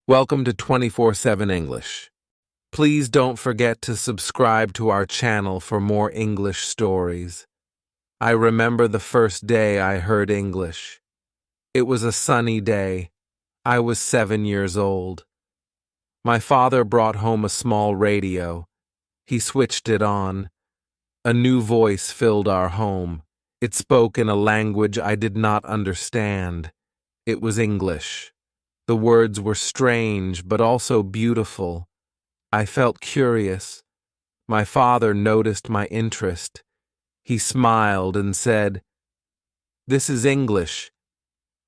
Welcome to 24/7 English. Please don't forget to subscribe to our channel for more English stories. I remember the first day I heard English. It was a sunny day. I was 7 years old. My father brought home a small radio. He switched it on. A new voice filled our home. It spoke in a language I did not understand. It was English. The words were strange, but also beautiful. I felt curious. My father noticed my interest. He smiled and said, "This is English.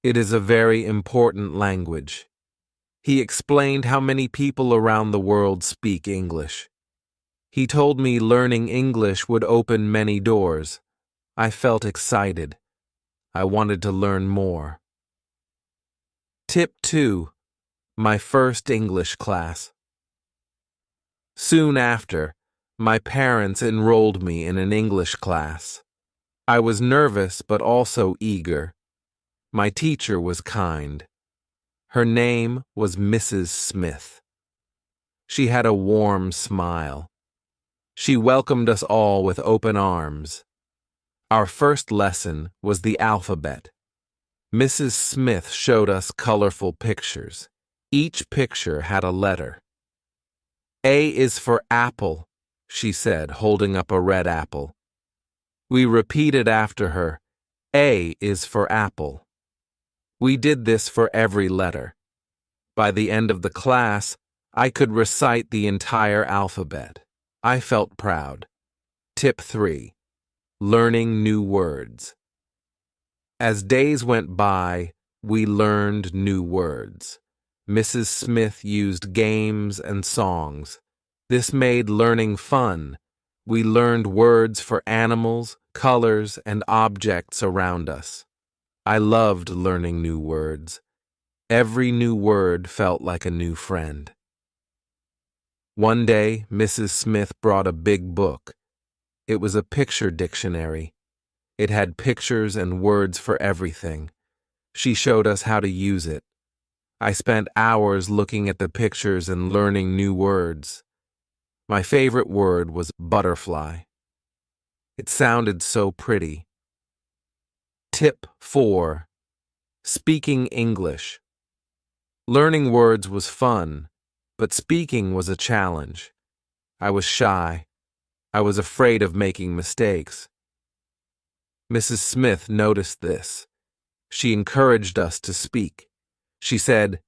It is a very important language." He explained how many people around the world speak English. He told me learning English would open many doors. I felt excited. I wanted to learn more. Tip 2. My first English class. Soon after, my parents enrolled me in an English class. I was nervous but also eager. My teacher was kind. Her name was Mrs. Smith. She had a warm smile. She welcomed us all with open arms. Our first lesson was the alphabet. Mrs. Smith showed us colorful pictures. Each picture had a letter. "A is for apple," she said, holding up a red apple. We repeated after her, "A is for apple." We did this for every letter. By the end of the class, I could recite the entire alphabet. I felt proud. Tip 3. Learning new words. As days went by, we learned new words. Mrs. Smith used games and songs. This made learning fun. We learned words for animals, colors, and objects around us. I loved learning new words. Every new word felt like a new friend. One day, Mrs. Smith brought a big book. It was a picture dictionary. It had pictures and words for everything. She showed us how to use it. I spent hours looking at the pictures and learning new words. My favorite word was butterfly. It sounded so pretty. Tip 4. Speaking English. Learning words was fun, but speaking was a challenge. I was shy. I was afraid of making mistakes. Mrs. Smith noticed this. She encouraged us to speak. She said,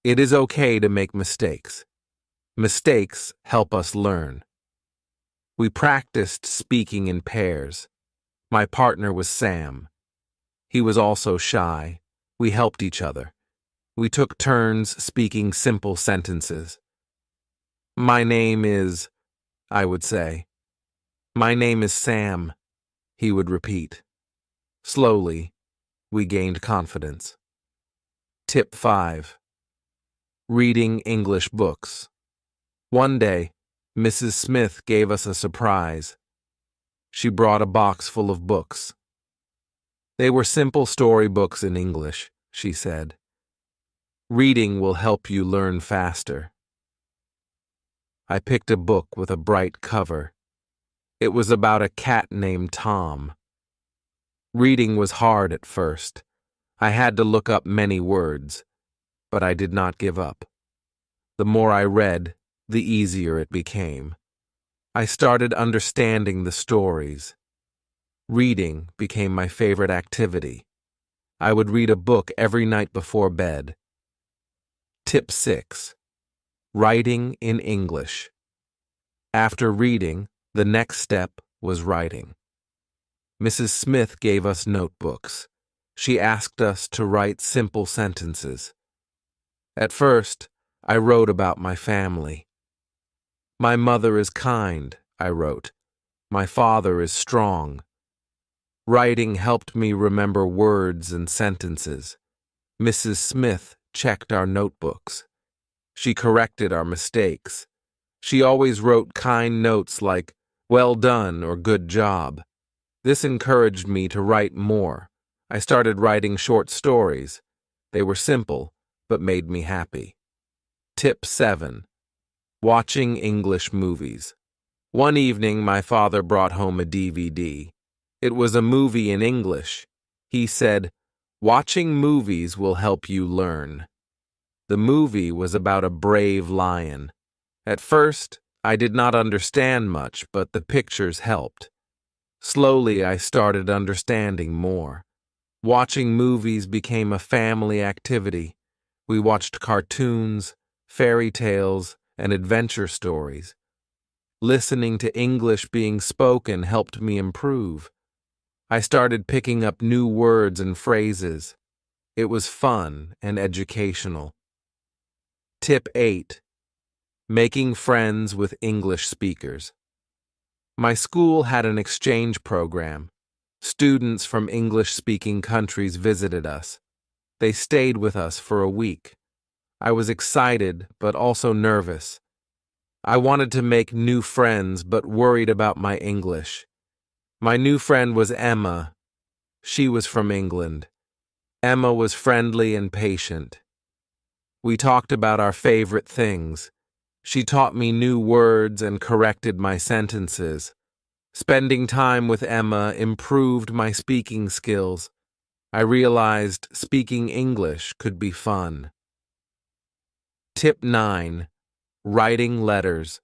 "It is okay to make mistakes. Mistakes help us learn." We practiced speaking in pairs. My partner was Sam. He was also shy. We helped each other. We took turns speaking simple sentences. "My name is," I would say. "My name is Sam," he would repeat. Slowly, we gained confidence. Tip 5. Reading English books. One day, Mrs. Smith gave us a surprise. She brought a box full of books. They were simple storybooks in English, she said. "Reading will help you learn faster." I picked a book with a bright cover. It was about a cat named Tom. Reading was hard at first. I had to look up many words, but I did not give up. The more I read, the easier it became. I started understanding the stories. Reading became my favorite activity. I would read a book every night before bed. Tip 6. Writing in English. After reading, the next step was writing. Mrs. Smith gave us notebooks. She asked us to write simple sentences. At first, I wrote about my family. "My mother is kind," I wrote. "My father is strong." Writing helped me remember words and sentences. Mrs. Smith checked our notebooks. She corrected our mistakes. She always wrote kind notes like, "Well done" or "Good job." This encouraged me to write more. I started writing short stories. They were simple, but made me happy. Tip 7. Watching English movies. One evening, my father brought home a DVD. It was a movie in English. He said, "Watching movies will help you learn." The movie was about a brave lion. At first, I did not understand much, but the pictures helped. Slowly, I started understanding more. Watching movies became a family activity. We watched cartoons, fairy tales, and adventure stories. Listening to English being spoken helped me improve. I started picking up new words and phrases. It was fun and educational. Tip 8. Making friends with English speakers. My school had an exchange program. Students from English-speaking countries visited us. They stayed with us for a week. I was excited, but also nervous. I wanted to make new friends, but worried about my English. My new friend was Emma. She was from England. Emma was friendly and patient. We talked about our favorite things. She taught me new words and corrected my sentences. Spending time with Emma improved my speaking skills. I realized speaking English could be fun. Tip 9. Writing letters.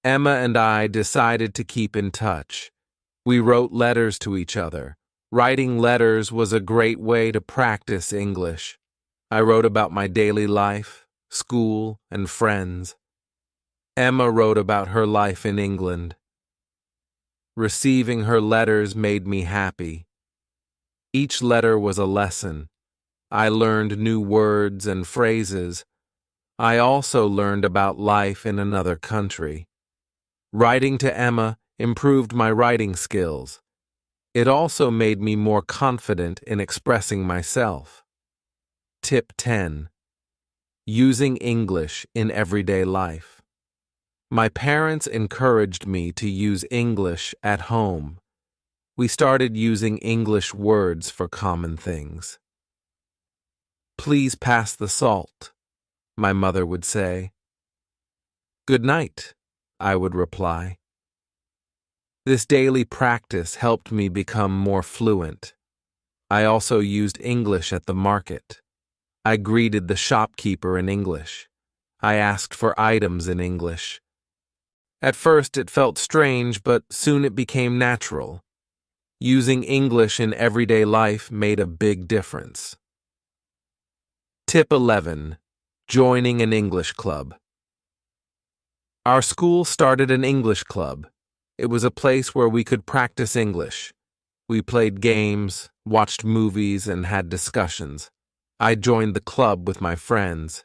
Emma and I decided to keep in touch. We wrote letters to each other. Writing letters was a great way to practice English. I wrote about my daily life, school, and friends. Emma wrote about her life in England. Receiving her letters made me happy. Each letter was a lesson. I learned new words and phrases. I also learned about life in another country. Writing to Emma improved my writing skills. It also made me more confident in expressing myself. Tip 10. Using English in everyday life. My parents encouraged me to use English at home. We started using English words for common things. "Please pass the salt," my mother would say. "Good night," I would reply. This daily practice helped me become more fluent. I also used English at the market. I greeted the shopkeeper in English. I asked for items in English. At first it felt strange, but soon it became natural. Using English in everyday life made a big difference. Tip 11. Joining an English club. Our school started an English club. It was a place where we could practice English. We played games, watched movies, and had discussions. I joined the club with my friends.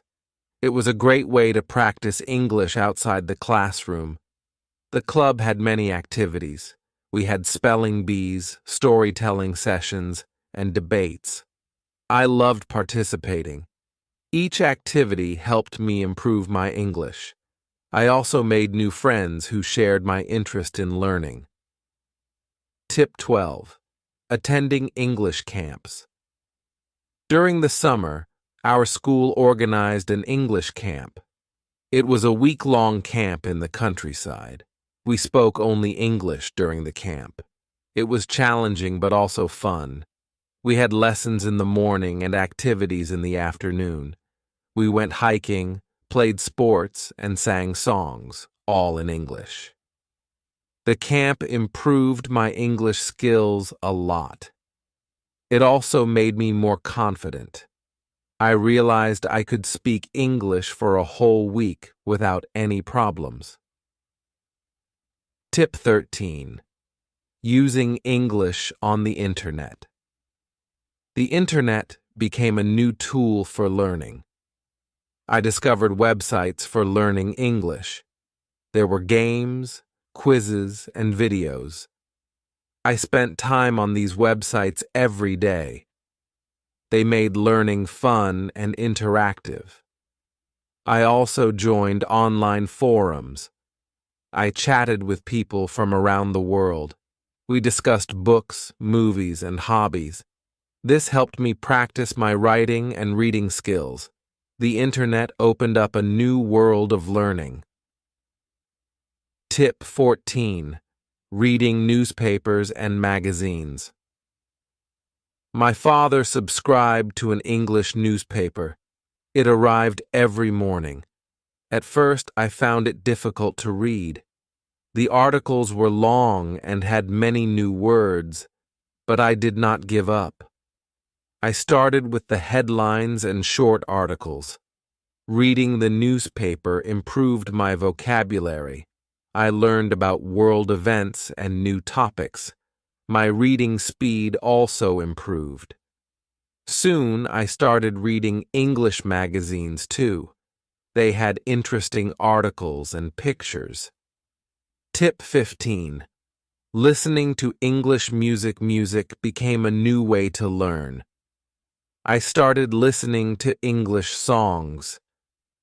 It was a great way to practice English outside the classroom. The club had many activities. We had spelling bees, storytelling sessions, and debates. I loved participating. Each activity helped me improve my English. I also made new friends who shared my interest in learning. Tip 12. Attending English camps. During the summer, our school organized an English camp. It was a week-long camp in the countryside. We spoke only English during the camp. It was challenging but also fun. We had lessons in the morning and activities in the afternoon. We went hiking, played sports, and sang songs, all in English. The camp improved my English skills a lot. It also made me more confident. I realized I could speak English for a whole week without any problems. Tip 13. Using English on the Internet. The Internet became a new tool for learning. I discovered websites for learning English. There were games, quizzes, and videos. I spent time on these websites every day. They made learning fun and interactive. I also joined online forums. I chatted with people from around the world. We discussed books, movies, and hobbies. This helped me practice my writing and reading skills. The internet opened up a new world of learning. Tip 14. Reading newspapers and magazines. My father subscribed to an English newspaper. It arrived every morning. At first, I found it difficult to read. The articles were long and had many new words, but I did not give up. I started with the headlines and short articles. Reading the newspaper improved my vocabulary. I learned about world events and new topics. My reading speed also improved. Soon, I started reading English magazines too. They had interesting articles and pictures. Tip 15. Listening to English music became a new way to learn. I started listening to English songs.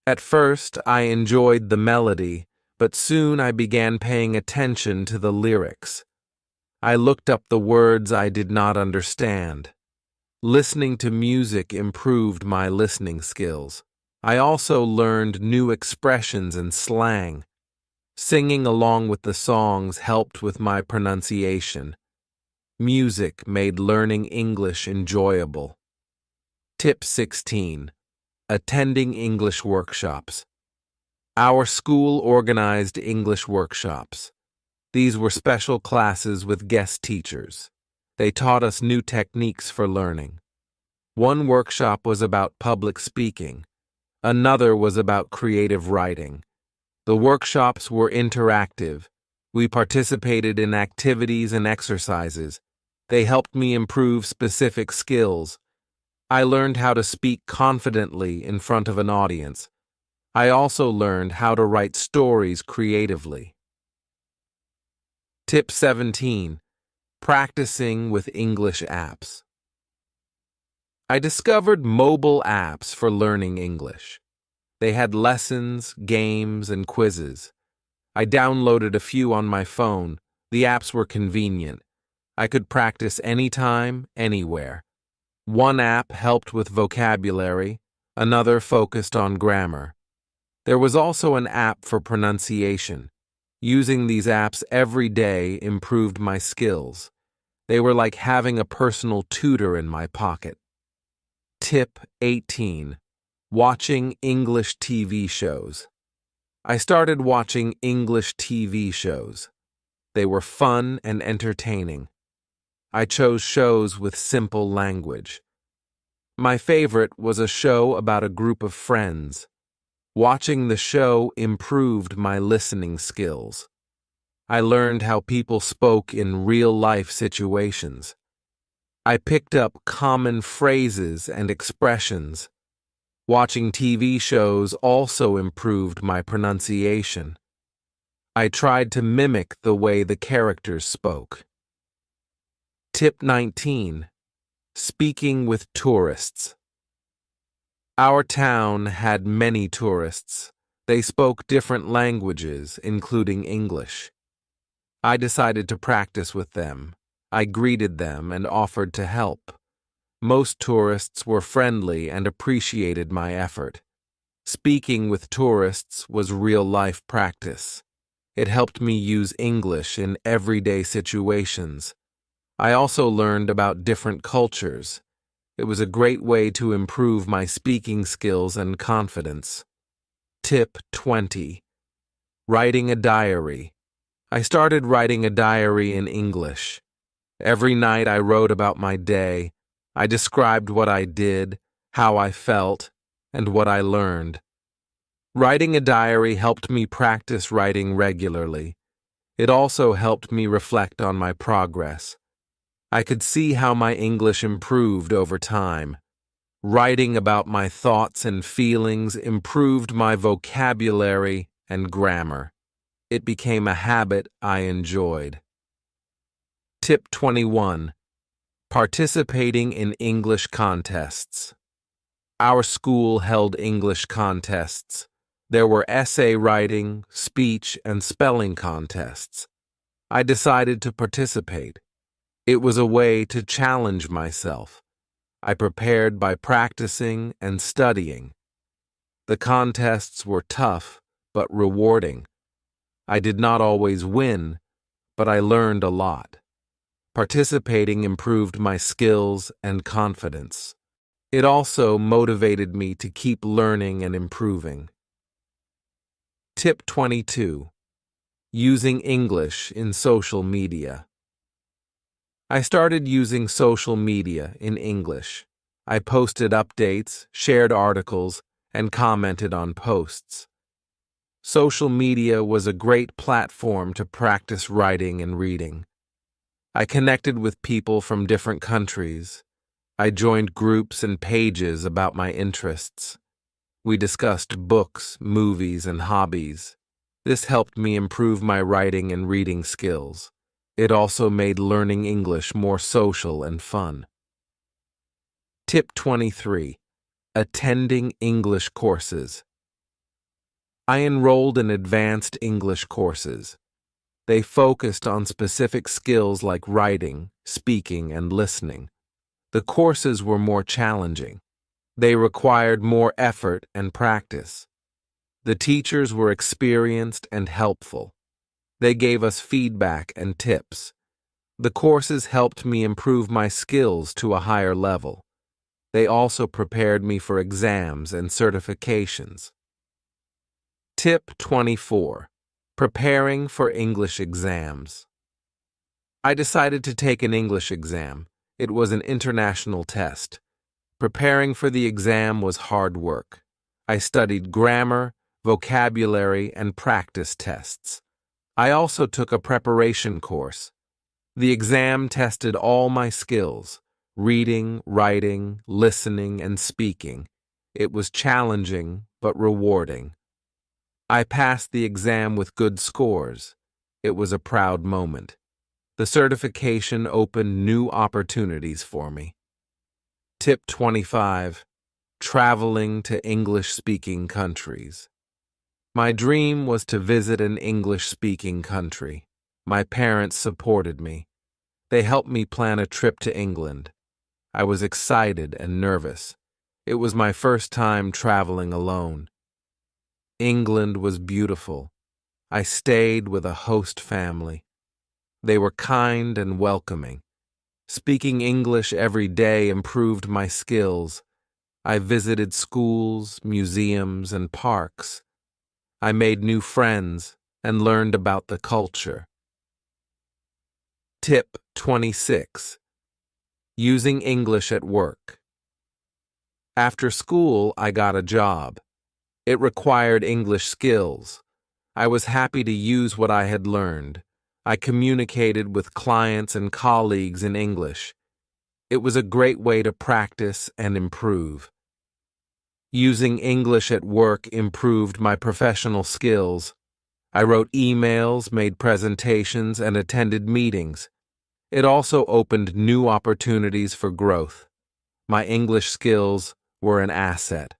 At first, I enjoyed the melody, but soon I began paying attention to the lyrics. I looked up the words I did not understand. Listening to music improved my listening skills. I also learned new expressions and slang. Singing along with the songs helped with my pronunciation. Music made learning English enjoyable. Tip 16. Attending English workshops. Our school organized English workshops. These were special classes with guest teachers. They taught us new techniques for learning. One workshop was about public speaking. Another was about creative writing. The workshops were interactive. We participated in activities and exercises. They helped me improve specific skills. I learned how to speak confidently in front of an audience. I also learned how to write stories creatively. Tip 17. Practicing with English apps. I discovered mobile apps for learning English. They had lessons, games, and quizzes. I downloaded a few on my phone. The apps were convenient. I could practice anytime, anywhere. One app helped with vocabulary, another focused on grammar. There was also an app for pronunciation. Using these apps every day improved my skills. They were like having a personal tutor in my pocket. Tip 18. Watching English TV shows. I started watching English TV shows. They were fun and entertaining. I chose shows with simple language. My favorite was a show about a group of friends. Watching the show improved my listening skills. I learned how people spoke in real-life situations. I picked up common phrases and expressions. Watching TV shows also improved my pronunciation. I tried to mimic the way the characters spoke. Tip 19. Speaking with tourists. Our town had many tourists. They spoke different languages, including English. I decided to practice with them. I greeted them and offered to help. Most tourists were friendly and appreciated my effort. Speaking with tourists was real-life practice. It helped me use English in everyday situations. I also learned about different cultures. It was a great way to improve my speaking skills and confidence. Tip 20. Writing a diary. I started writing a diary in English. Every night I wrote about my day. I described what I did, how I felt, and what I learned. Writing a diary helped me practice writing regularly. It also helped me reflect on my progress. I could see how my English improved over time. Writing about my thoughts and feelings improved my vocabulary and grammar. It became a habit I enjoyed. Tip 21. Participating in English contests. Our school held English contests. There were essay writing, speech, and spelling contests. I decided to participate. It was a way to challenge myself. I prepared by practicing and studying. The contests were tough, but rewarding. I did not always win, but I learned a lot. Participating improved my skills and confidence. It also motivated me to keep learning and improving. Tip 22. Using English in social media. I started using social media in English. I posted updates, shared articles, and commented on posts. Social media was a great platform to practice writing and reading. I connected with people from different countries. I joined groups and pages about my interests. We discussed books, movies, and hobbies. This helped me improve my writing and reading skills. It also made learning English more social and fun. Tip 23. Attending English courses. I enrolled in advanced English courses. They focused on specific skills like writing, speaking, and listening. The courses were more challenging. They required more effort and practice. The teachers were experienced and helpful. They gave us feedback and tips. The courses helped me improve my skills to a higher level. They also prepared me for exams and certifications. Tip 24. Preparing for English exams. I decided to take an English exam. It was an international test. Preparing for the exam was hard work. I studied grammar, vocabulary, and practice tests. I also took a preparation course. The exam tested all my skills: reading, writing, listening, and speaking. It was challenging but rewarding. I passed the exam with good scores. It was a proud moment. The certification opened new opportunities for me. Tip 25. Traveling to English-speaking countries. My dream was to visit an English-speaking country. My parents supported me. They helped me plan a trip to England. I was excited and nervous. It was my first time traveling alone. England was beautiful. I stayed with a host family. They were kind and welcoming. Speaking English every day improved my skills. I visited schools, museums, and parks. I made new friends and learned about the culture. Tip 26. Using English at work. After school, I got a job. It required English skills. I was happy to use what I had learned. I communicated with clients and colleagues in English. It was a great way to practice and improve. Using English at work improved my professional skills. I wrote emails, made presentations, and attended meetings. It also opened new opportunities for growth. My English skills were an asset.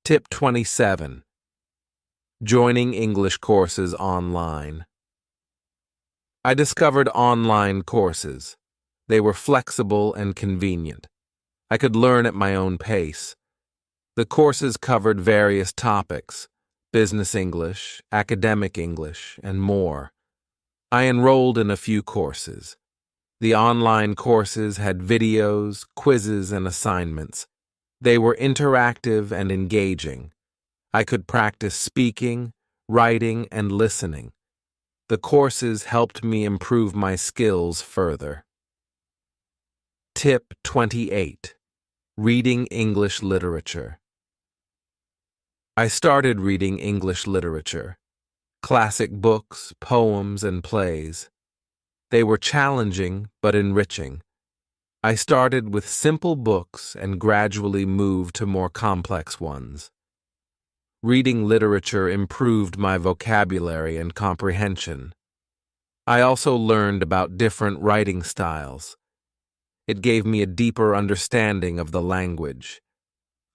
Tip 27. Joining English courses online. I discovered online courses. They were flexible and convenient. I could learn at my own pace. The courses covered various topics: business English, academic English, and more. I enrolled in a few courses. The online courses had videos, quizzes, and assignments. They were interactive and engaging. I could practice speaking, writing, and listening. The courses helped me improve my skills further. Tip 28. Reading English literature. I started reading English literature, classic books, poems, and plays. They were challenging but enriching. I started with simple books and gradually moved to more complex ones. Reading literature improved my vocabulary and comprehension. I also learned about different writing styles. It gave me a deeper understanding of the language.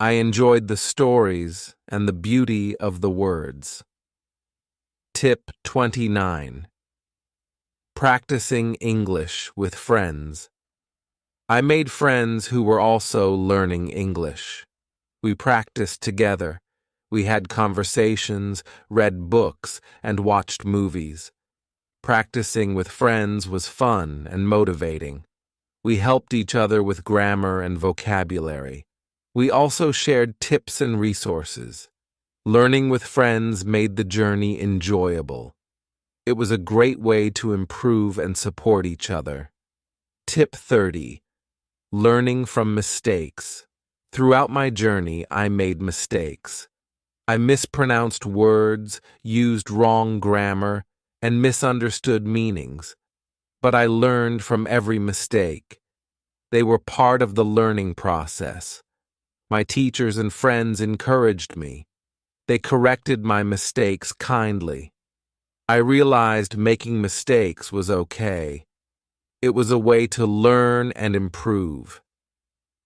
I enjoyed the stories and the beauty of the words. Tip 29. Practicing English with friends. I made friends who were also learning English. We practiced together. We had conversations, read books, and watched movies. Practicing with friends was fun and motivating. We helped each other with grammar and vocabulary. We also shared tips and resources. Learning with friends made the journey enjoyable. It was a great way to improve and support each other. Tip 30. Learning from mistakes. Throughout my journey, I made mistakes. I mispronounced words, used wrong grammar, and misunderstood meanings. But I learned from every mistake. They were part of the learning process. My teachers and friends encouraged me. They corrected my mistakes kindly. I realized making mistakes was okay. It was a way to learn and improve.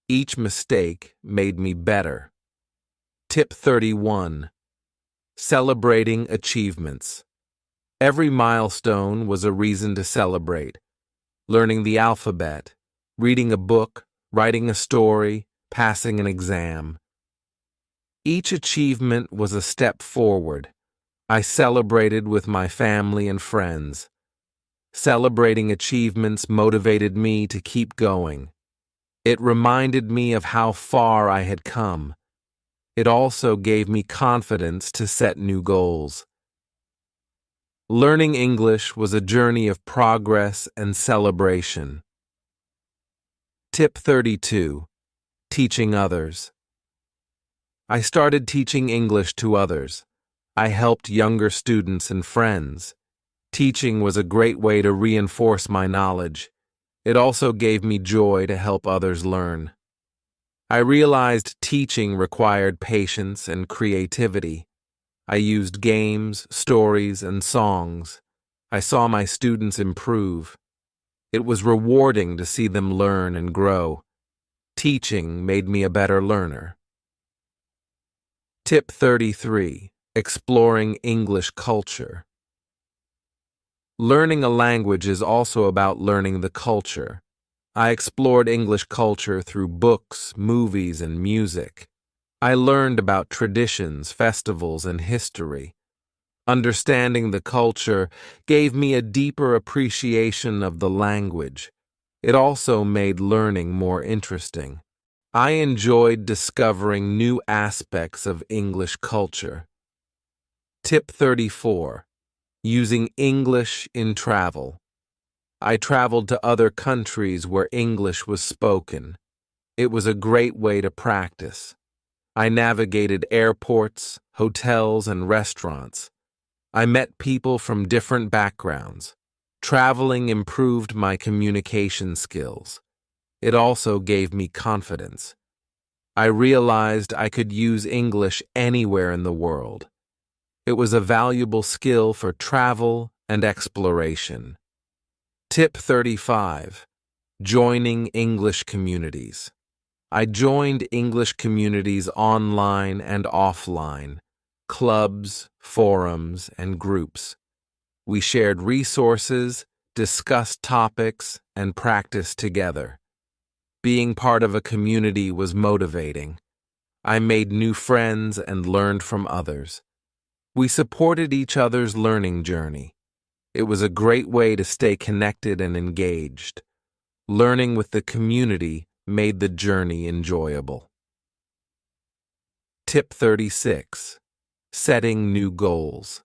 Each mistake made me better. Tip 31. Celebrating achievements. Every milestone was a reason to celebrate. Learning the alphabet, reading a book, writing a story, passing an exam. Each achievement was a step forward. I celebrated with my family and friends. Celebrating achievements motivated me to keep going. It reminded me of how far I had come. It also gave me confidence to set new goals. Learning English was a journey of progress and celebration. Tip 32. Teaching others. I started teaching English to others. I helped younger students and friends. Teaching was a great way to reinforce my knowledge. It also gave me joy to help others learn. I realized teaching required patience and creativity. I used games, stories, and songs. I saw my students improve. It was rewarding to see them learn and grow. Teaching made me a better learner. Tip 33. Exploring English culture. Learning a language is also about learning the culture. I explored English culture through books, movies, and music. I learned about traditions, festivals, and history. Understanding the culture gave me a deeper appreciation of the language. It also made learning more interesting. I enjoyed discovering new aspects of English culture. Tip 34. Using English in travel. I traveled to other countries where English was spoken. It was a great way to practice. I navigated airports, hotels, and restaurants. I met people from different backgrounds. Traveling improved my communication skills. It also gave me confidence. I realized I could use English anywhere in the world. It was a valuable skill for travel and exploration. Tip 35. Joining English communities. I joined English communities online and offline, clubs, forums, and groups. We shared resources, discussed topics, and practiced together. Being part of a community was motivating. I made new friends and learned from others. We supported each other's learning journey. It was a great way to stay connected and engaged. Learning with the community made the journey enjoyable. Tip 36. Setting new goals.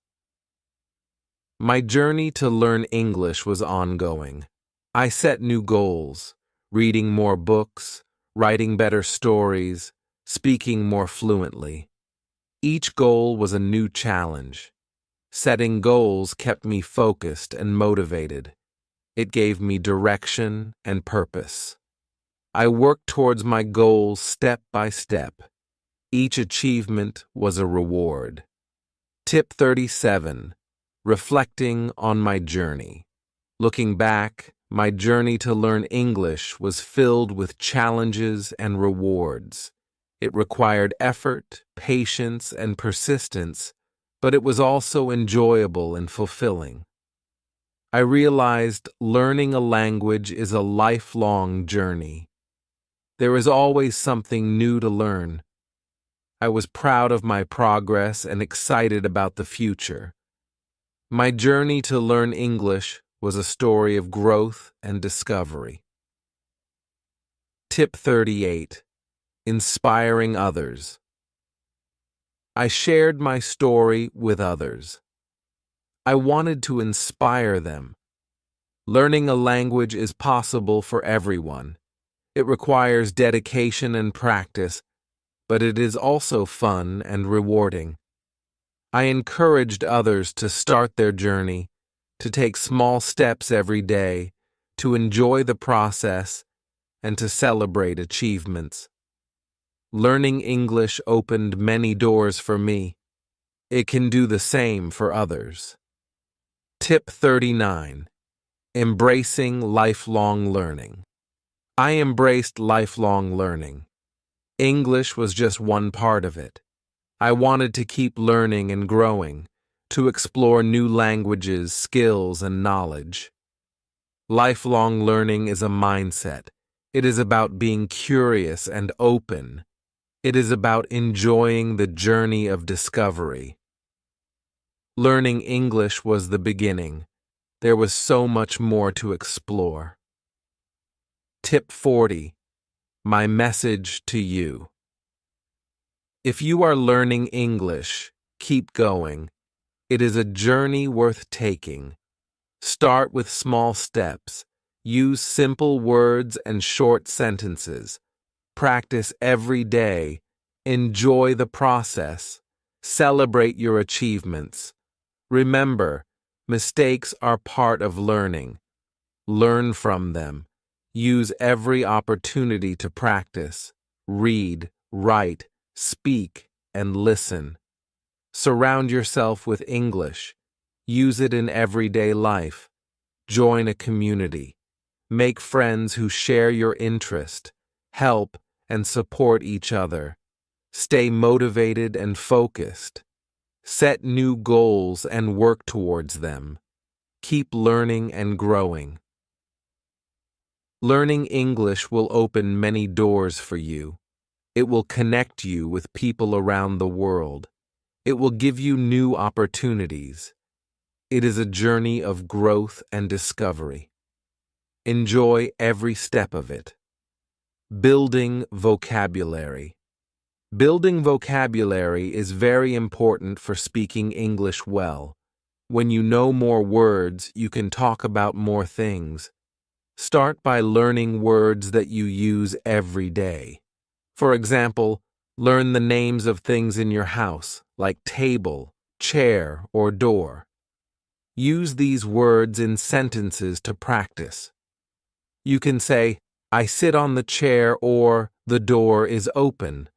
My journey to learn English was ongoing. I set new goals, reading more books, writing better stories, speaking more fluently. Each goal was a new challenge. Setting goals kept me focused and motivated. It gave me direction and purpose. I worked towards my goals step by step. Each achievement was a reward. Tip 37. Reflecting on my journey. Looking back, my journey to learn English was filled with challenges and rewards. It required effort, patience, and persistence, but it was also enjoyable and fulfilling. I realized learning a language is a lifelong journey. There is always something new to learn. I was proud of my progress and excited about the future. My journey to learn English was a story of growth and discovery. Tip 38. Inspiring others. I shared my story with others. I wanted to inspire them. Learning a language is possible for everyone. It requires dedication and practice, but it is also fun and rewarding. I encouraged others to start their journey, to take small steps every day, to enjoy the process, and to celebrate achievements. Learning English opened many doors for me. It can do the same for others. Tip 39. Embracing lifelong learning. I embraced lifelong learning. English was just one part of it. I wanted to keep learning and growing, to explore new languages, skills, and knowledge. Lifelong learning is a mindset. It is about being curious and open. It is about enjoying the journey of discovery. Learning English was the beginning. There was so much more to explore. Tip 40. My message to you. If you are learning English, keep going. It is a journey worth taking. Start with small steps. Use simple words and short sentences. Practice every day. Enjoy the process. Celebrate your achievements. Remember, mistakes are part of learning. Learn from them. Use every opportunity to practice. Read, write, speak, and listen. Surround yourself with English. Use it in everyday life. Join a community. Make friends who share your interest. Help and support each other. Stay motivated and focused. Set new goals and work towards them. Keep learning and growing. Learning English will open many doors for you. It will connect you with people around the world. It will give you new opportunities. It is a journey of growth and discovery. Enjoy every step of it. Building vocabulary. Building vocabulary is very important for speaking English well. When you know more words, you can talk about more things. Start by learning words that you use every day. For example, learn the names of things in your house, like table, chair, or door. Use these words in sentences to practice. You can say, I sit on the chair, or the door is open.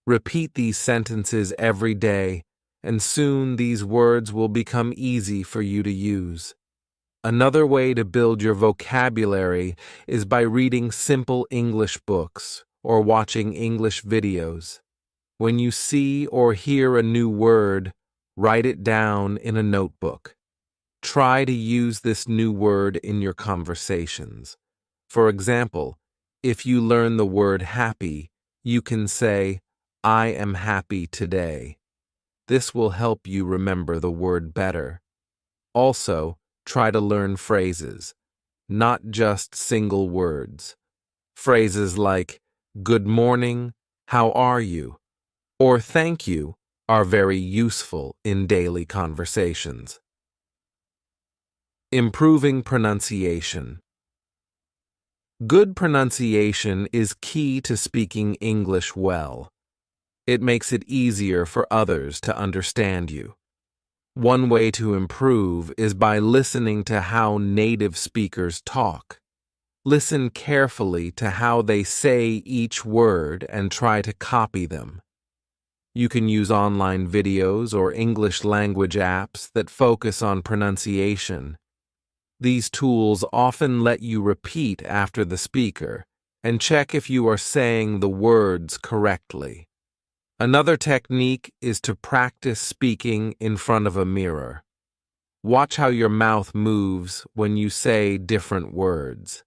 Repeat these sentences every day, and soon these words will become easy for you to use. Another way to build your vocabulary is by reading simple English books or watching English videos. When you see or hear a new word, write it down in a notebook. Try to use this new word in your conversations. For example, if you learn the word happy, you can say, I am happy today. This will help you remember the word better. Also, try to learn phrases, not just single words. Phrases like, good morning, how are you, or thank you are very useful in daily conversations. Improving pronunciation. Good pronunciation is key to speaking English well. It makes it easier for others to understand you. One way to improve is by listening to how native speakers talk. Listen carefully to how they say each word and try to copy them. You can use online videos or English language apps that focus on pronunciation. These tools often let you repeat after the speaker and check if you are saying the words correctly. Another technique is to practice speaking in front of a mirror. Watch how your mouth moves when you say different words.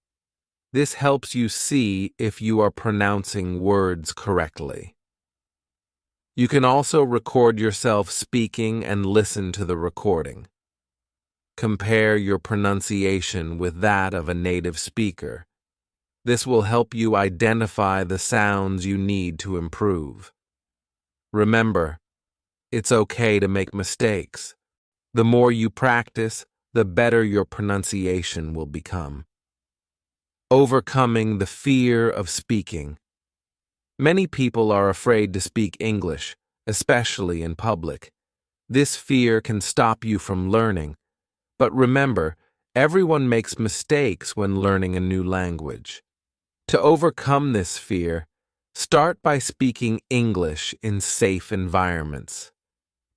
This helps you see if you are pronouncing words correctly. You can also record yourself speaking and listen to the recording. Compare your pronunciation with that of a native speaker. This will help you identify the sounds you need to improve. Remember, it's okay to make mistakes. The more you practice, the better your pronunciation will become. Overcoming the fear of speaking. Many people are afraid to speak English, especially in public. This fear can stop you from learning. But remember, everyone makes mistakes when learning a new language. To overcome this fear, start by speaking English in safe environments.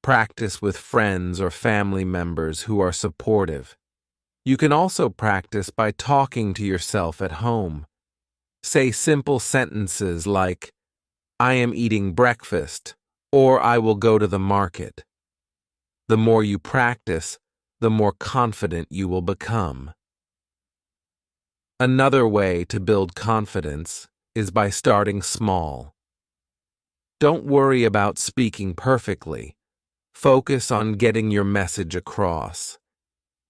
Practice with friends or family members who are supportive. You can also practice by talking to yourself at home. Say simple sentences like, "I am eating breakfast," or "I will go to the market." The more you practice, the more confident you will become. Another way to build confidence is by starting small. Don't worry about speaking perfectly. Focus on getting your message across.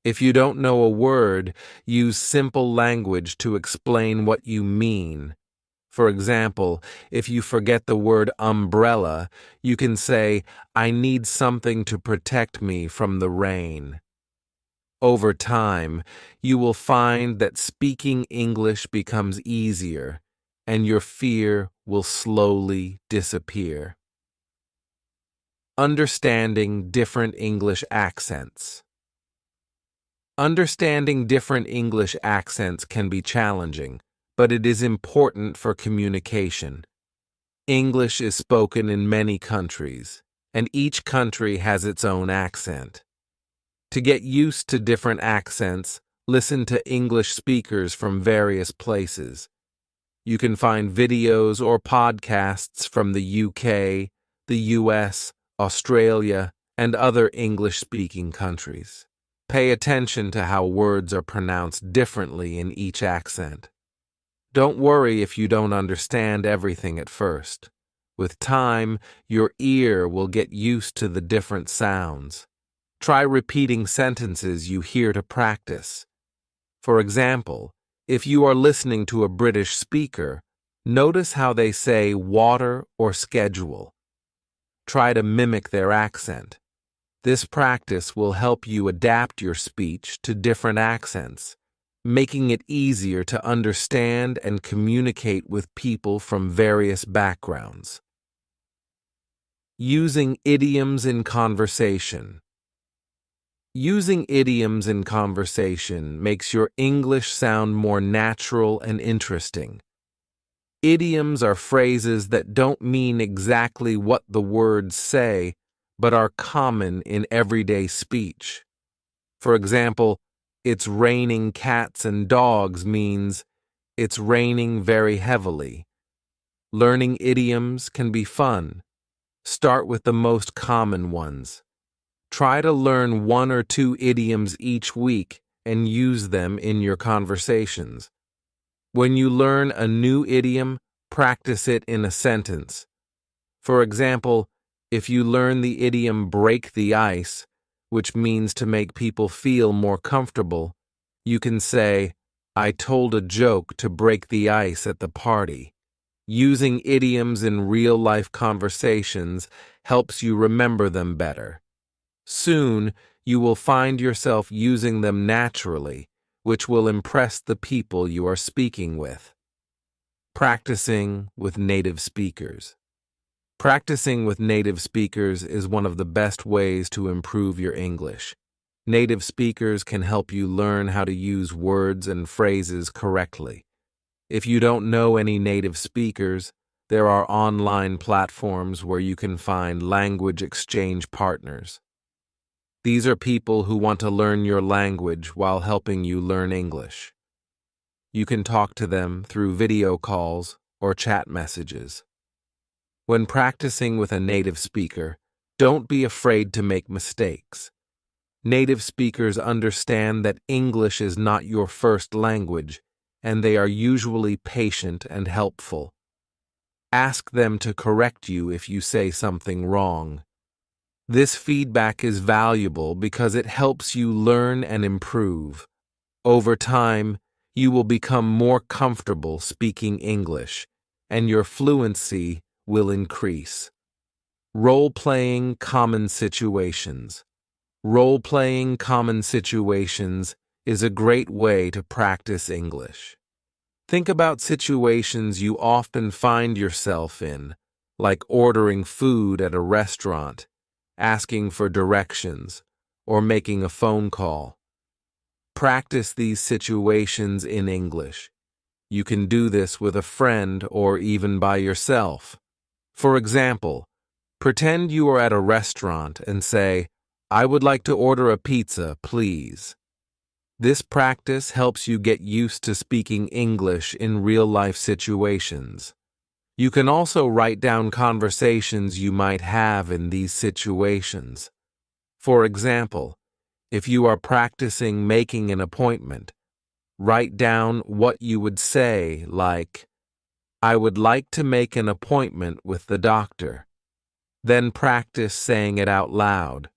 If you don't know a word, use simple language to explain what you mean. For example, if you forget the word umbrella, you can say, "I need something to protect me from the rain." Over time, you will find that speaking English becomes easier, and your fear will slowly disappear. Understanding different English accents. Understanding different English accents can be challenging, but it is important for communication. English is spoken in many countries, and each country has its own accent. To get used to different accents, listen to English speakers from various places. You can find videos or podcasts from the UK, the US, Australia, and other English-speaking countries. Pay attention to how words are pronounced differently in each accent. Don't worry if you don't understand everything at first. With time, your ear will get used to the different sounds. Try repeating sentences you hear to practice. For example, if you are listening to a British speaker, notice how they say water or schedule. Try to mimic their accent. This practice will help you adapt your speech to different accents, making it easier to understand and communicate with people from various backgrounds. Using idioms in conversation. Using idioms in conversation makes your English sound more natural and interesting. Idioms are phrases that don't mean exactly what the words say, but are common in everyday speech. For example, "It's raining cats and dogs" means it's raining very heavily. Learning idioms can be fun. Start with the most common ones. Try to learn 1 or 2 idioms each week and use them in your conversations. When you learn a new idiom, practice it in a sentence. For example, if you learn the idiom "break the ice," which means to make people feel more comfortable, you can say, "I told a joke to break the ice at the party." Using idioms in real-life conversations helps you remember them better. Soon, you will find yourself using them naturally, which will impress the people you are speaking with. Practicing with native speakers. Practicing with native speakers is one of the best ways to improve your English. Native speakers can help you learn how to use words and phrases correctly. If you don't know any native speakers, there are online platforms where you can find language exchange partners. These are people who want to learn your language while helping you learn English. You can talk to them through video calls or chat messages. When practicing with a native speaker, don't be afraid to make mistakes. Native speakers understand that English is not your first language, and they are usually patient and helpful. Ask them to correct you if you say something wrong. This feedback is valuable because it helps you learn and improve. Over time, you will become more comfortable speaking English, and your fluency will increase. Role-playing common situations. Role-playing common situations is a great way to practice English. Think about situations you often find yourself in, like ordering food at a restaurant, asking for directions, or making a phone call. Practice these situations in English. You can do this with a friend or even by yourself. For example, pretend you are at a restaurant and say, "I would like to order a pizza, please." This practice helps you get used to speaking English in real-life situations. You can also write down conversations you might have in these situations. For example, if you are practicing making an appointment, write down what you would say, like, "I would like to make an appointment with the doctor." Then practice saying it out loud.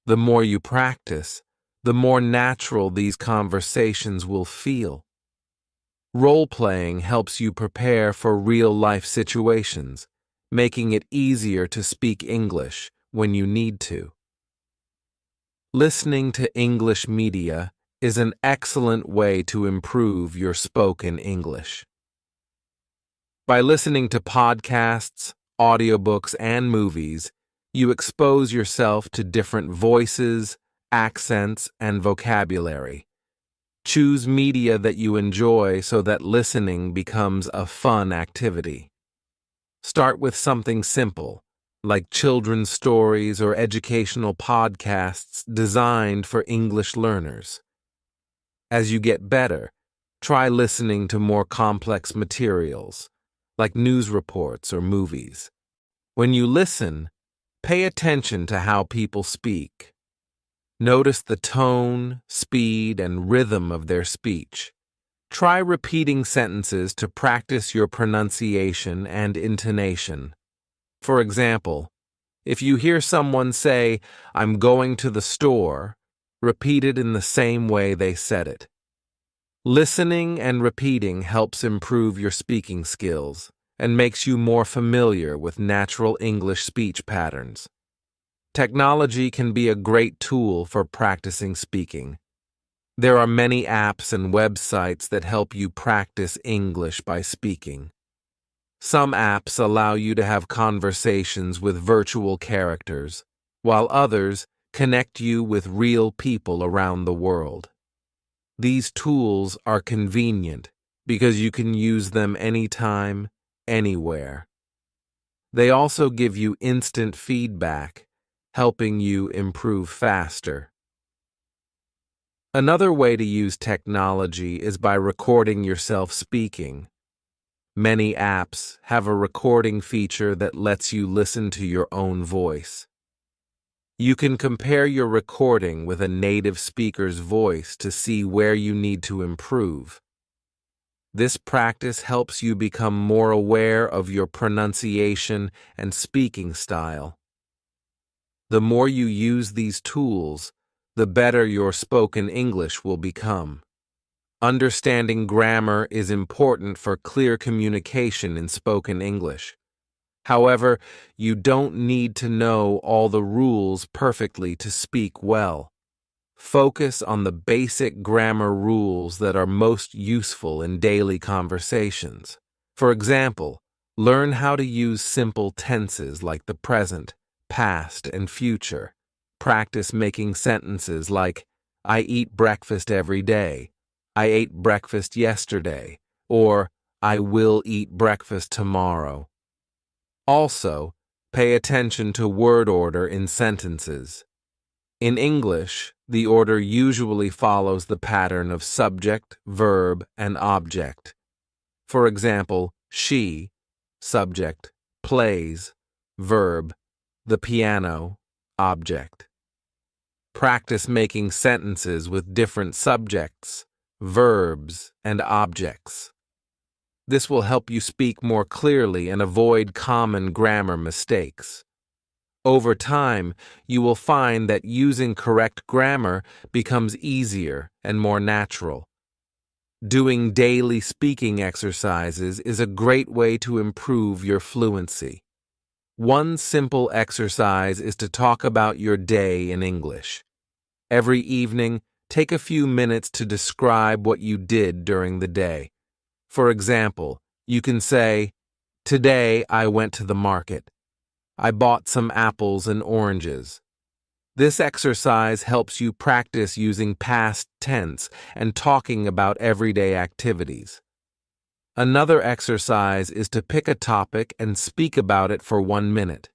The more you practice, the more natural these conversations will feel. Role-playing helps you prepare for real-life situations, making it easier to speak English when you need to. Listening to English media is an excellent way to improve your spoken English. By listening to podcasts, audiobooks, and movies, you expose yourself to different voices, accents, and vocabulary. Choose media that you enjoy so that listening becomes a fun activity. Start with something simple, like children's stories or educational podcasts designed for English learners. As you get better, try listening to more complex materials, like news reports or movies. When you listen, pay attention to how people speak. Notice the tone, speed, and rhythm of their speech. Try repeating sentences to practice your pronunciation and intonation. For example, if you hear someone say, "I'm going to the store," repeat it in the same way they said it. Listening and repeating helps improve your speaking skills and makes you more familiar with natural English speech patterns. Technology can be a great tool for practicing speaking. There are many apps and websites that help you practice English by speaking. Some apps allow you to have conversations with virtual characters, while others connect you with real people around the world. These tools are convenient because you can use them anytime, anywhere. They also give you instant feedback, helping you improve faster. Another way to use technology is by recording yourself speaking. Many apps have a recording feature that lets you listen to your own voice. You can compare your recording with a native speaker's voice to see where you need to improve. This practice helps you become more aware of your pronunciation and speaking style. The more you use these tools, the better your spoken English will become. Understanding grammar is important for clear communication in spoken English. However, you don't need to know all the rules perfectly to speak well. Focus on the basic grammar rules that are most useful in daily conversations. For example, learn how to use simple tenses like the present, past, and future. Practice making sentences like, "I eat breakfast every day," "I ate breakfast yesterday," or "I will eat breakfast tomorrow." Also, pay attention to word order in sentences. In English, the order usually follows the pattern of subject, verb, and object. For example, she, subject, plays, verb, the piano, object. Practice making sentences with different subjects, verbs, and objects. This will help you speak more clearly and avoid common grammar mistakes. Over time, you will find that using correct grammar becomes easier and more natural. Doing daily speaking exercises is a great way to improve your fluency. One simple exercise is to talk about your day in English. Every evening, take a few minutes to describe what you did during the day. For example, you can say, "Today I went to the market. I bought some apples and oranges." This exercise helps you practice using past tense and talking about everyday activities. Another exercise is to pick a topic and speak about it for 1 minute.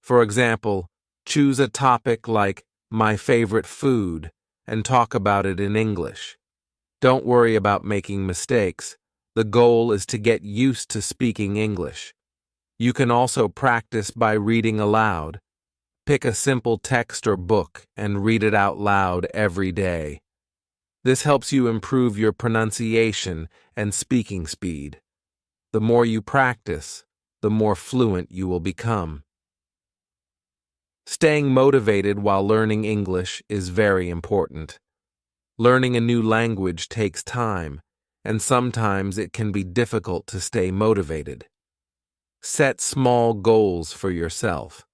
For example, choose a topic like "my favorite food" and talk about it in English. Don't worry about making mistakes. The goal is to get used to speaking English. You can also practice by reading aloud. Pick a simple text or book and read it out loud every day. This helps you improve your pronunciation and speaking speed. The more you practice, the more fluent you will become. Staying motivated while learning English is very important. Learning a new language takes time, and sometimes it can be difficult to stay motivated. Set small goals for yourself.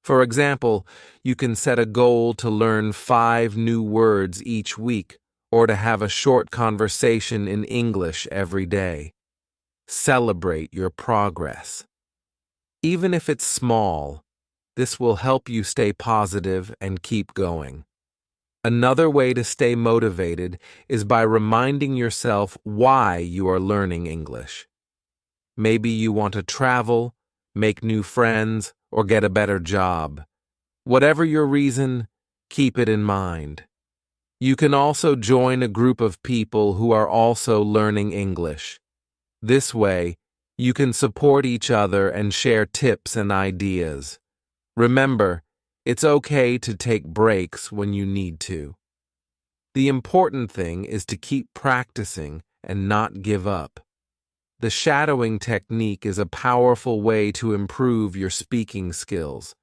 For example, you can set a goal to learn 5 new words each week or to have a short conversation in English every day. Celebrate your progress. Even if it's small, this will help you stay positive and keep going. Another way to stay motivated is by reminding yourself why you are learning English. Maybe you want to travel, make new friends, or get a better job. Whatever your reason, keep it in mind. You can also join a group of people who are also learning English. This way, you can support each other and share tips and ideas. Remember, it's okay to take breaks when you need to. The important thing is to keep practicing and not give up. The shadowing technique is a powerful way to improve your speaking skills.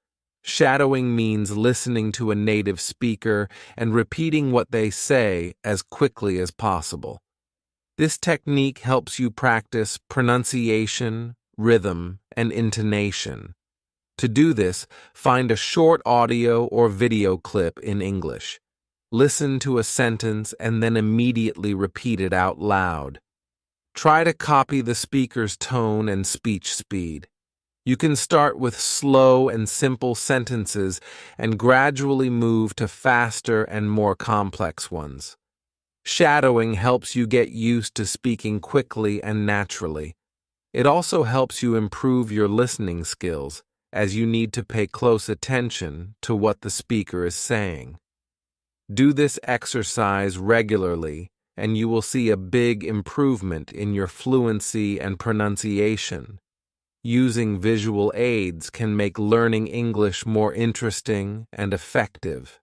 Shadowing means listening to a native speaker and repeating what they say as quickly as possible. This technique helps you practice pronunciation, rhythm, and intonation. To do this, find a short audio or video clip in English. Listen to a sentence and then immediately repeat it out loud. Try to copy the speaker's tone and speech speed. You can start with slow and simple sentences and gradually move to faster and more complex ones. Shadowing helps you get used to speaking quickly and naturally. It also helps you improve your listening skills, as you need to pay close attention to what the speaker is saying. Do this exercise regularly, and you will see a big improvement in your fluency and pronunciation. Using visual aids can make learning English more interesting and effective.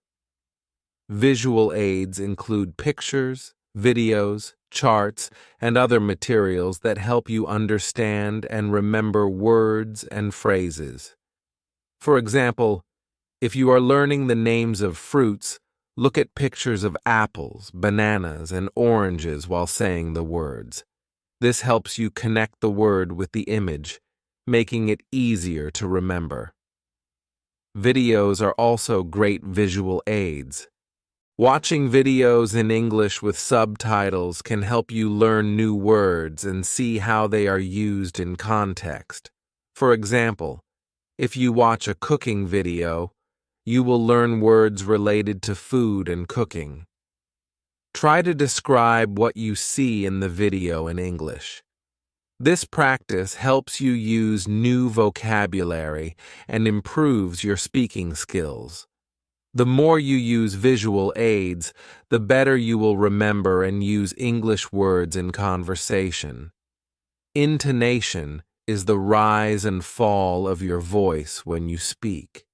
Visual aids include pictures, videos, charts, and other materials that help you understand and remember words and phrases. For example, if you are learning the names of fruits, look at pictures of apples, bananas, and oranges while saying the words. This helps you connect the word with the image, making it easier to remember. Videos are also great visual aids. Watching videos in English with subtitles can help you learn new words and see how they are used in context. For example, if you watch a cooking video, you will learn words related to food and cooking. Try to describe what you see in the video in English. This practice helps you use new vocabulary and improves your speaking skills. The more you use visual aids, the better you will remember and use English words in conversation. Intonation is the rise and fall of your voice when you speak.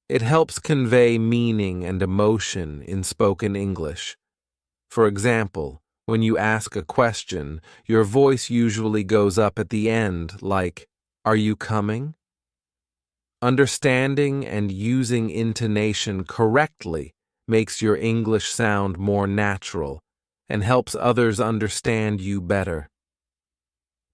It helps convey meaning and emotion in spoken English. For example, When you ask a question, your voice usually goes up at the end, like, "Are you coming?" Understanding and using intonation correctly makes your English sound more natural and helps others understand you better.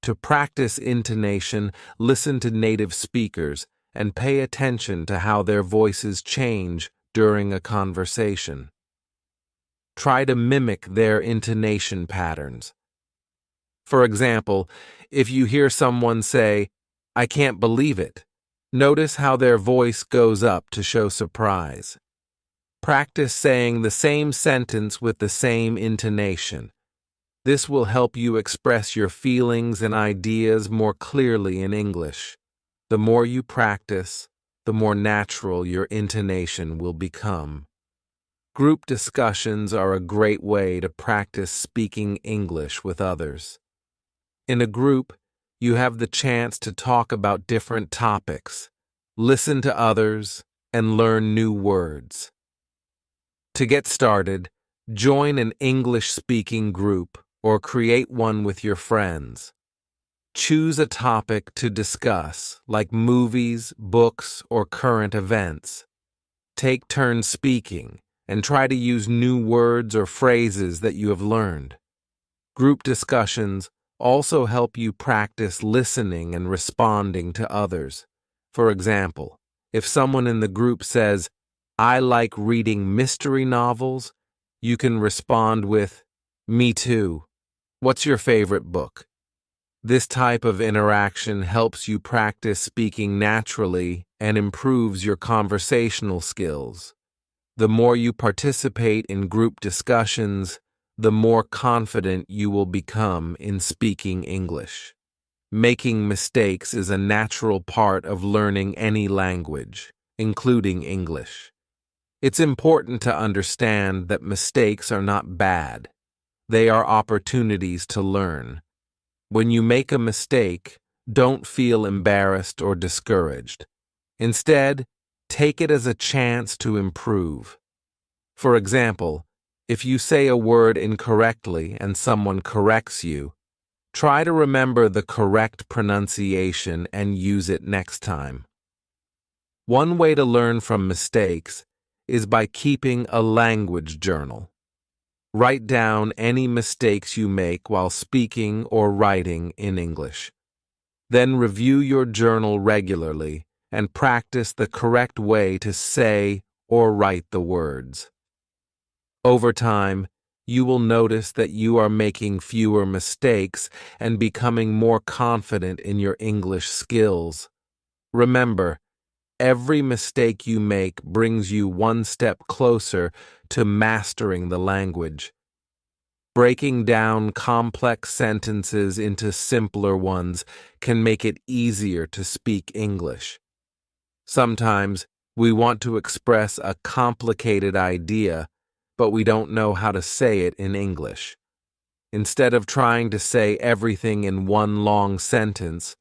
To practice intonation, listen to native speakers and pay attention to how their voices change during a conversation. Try to mimic their intonation patterns. For example, if you hear someone say, "I can't believe it," notice how their voice goes up to show surprise. Practice saying the same sentence with the same intonation. This will help you express your feelings and ideas more clearly in English. The more you practice, the more natural your intonation will become. Group discussions are a great way to practice speaking English with others. In a group, you have the chance to talk about different topics, listen to others, and learn new words. To get started, join an English-speaking group or create one with your friends. Choose a topic to discuss, like movies, books, or current events. Take turns speaking and try to use new words or phrases that you have learned. Group discussions also help you practice listening and responding to others. For example, if someone in the group says, "I like reading mystery novels," you can respond with, "Me too. What's your favorite book?" This type of interaction helps you practice speaking naturally and improves your conversational skills. The more you participate in group discussions, the more confident you will become in speaking English. Making mistakes is a natural part of learning any language, including English. It's important to understand that mistakes are not bad. They are opportunities to learn. When you make a mistake, don't feel embarrassed or discouraged. Instead, take it as a chance to improve. For example, if you say a word incorrectly and someone corrects you, try to remember the correct pronunciation and use it next time. One way to learn from mistakes is by keeping a language journal. Write down any mistakes you make while speaking or writing in English. Then review your journal regularly and practice the correct way to say or write the words. Over time, you will notice that you are making fewer mistakes and becoming more confident in your English skills. Remember, every mistake you make brings you one step closer to mastering the language. Breaking down complex sentences into simpler ones can make it easier to speak English. Sometimes we want to express a complicated idea, but we don't know how to say it in English. Instead of trying to say everything in one long sentence,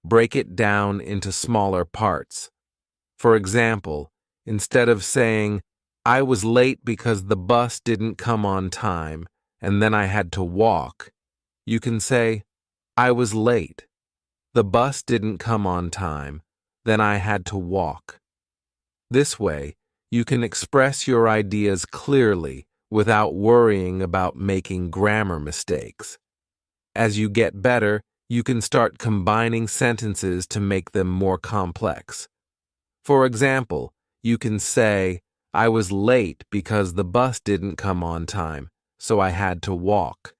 break it down into smaller parts. For example, instead of saying, "I was late because the bus didn't come on time, and then I had to walk," you can say, "I was late. The bus didn't come on time, then I had to walk." This way, you can express your ideas clearly without worrying about making grammar mistakes. As you get better, you can start combining sentences to make them more complex. For example, you can say, "I was late because the bus didn't come on time, so I had to walk."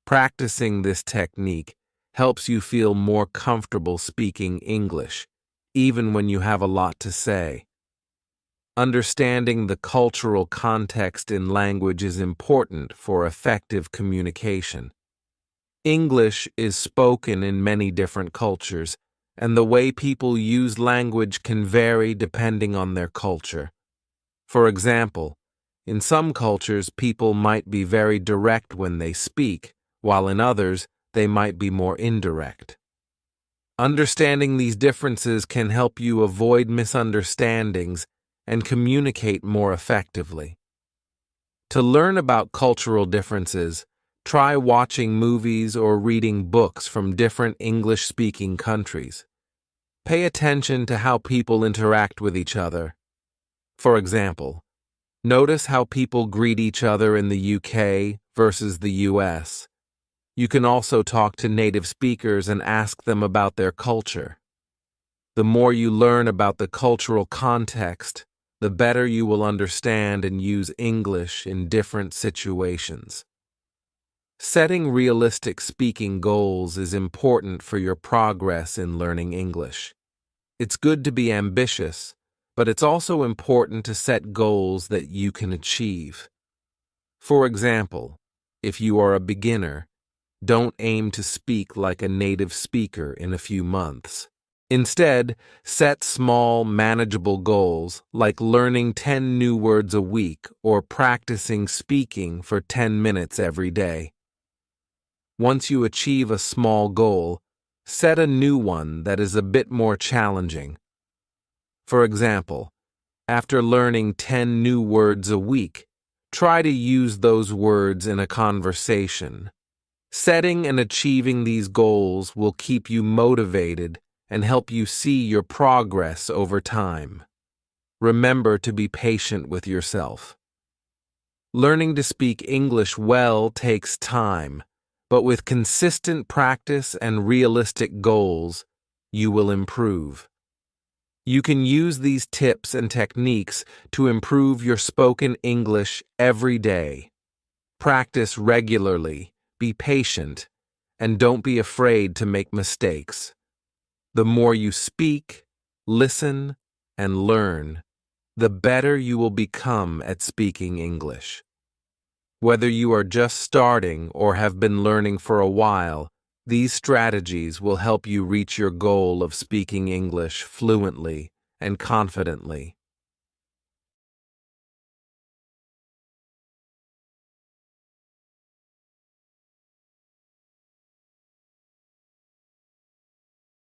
Practicing this technique helps you feel more comfortable speaking English, even when you have a lot to say. Understanding the cultural context in language is important for effective communication. English is spoken in many different cultures, and the way people use language can vary depending on their culture. For example, in some cultures, people might be very direct when they speak, while in others, they might be more indirect. Understanding these differences can help you avoid misunderstandings and communicate more effectively. To learn about cultural differences, Try watching movies or reading books from different English-speaking countries. Pay attention to how people interact with each other. For example, notice how people greet each other in the UK versus the US. You can also talk to native speakers and ask them about their culture. The more you learn about the cultural context, the better you will understand and use English in different situations. Setting realistic speaking goals is important for your progress in learning English. It's good to be ambitious, but it's also important to set goals that you can achieve. For example, if you are a beginner, don't aim to speak like a native speaker in a few months. Instead, set small, manageable goals like learning 10 new words a week or practicing speaking for 10 minutes every day. Once you achieve a small goal, set a new one that is a bit more challenging. For example, after learning 10 new words a week, try to use those words in a conversation. Setting and achieving these goals will keep you motivated and help you see your progress over time. Remember to be patient with yourself. Learning to speak English well takes time, but with consistent practice and realistic goals, you will improve. You can use these tips and techniques to improve your spoken English every day. Practice regularly, be patient, and don't be afraid to make mistakes. The more you speak, listen, and learn, the better you will become at speaking English. Whether you are just starting or have been learning for a while, these strategies will help you reach your goal of speaking English fluently and confidently.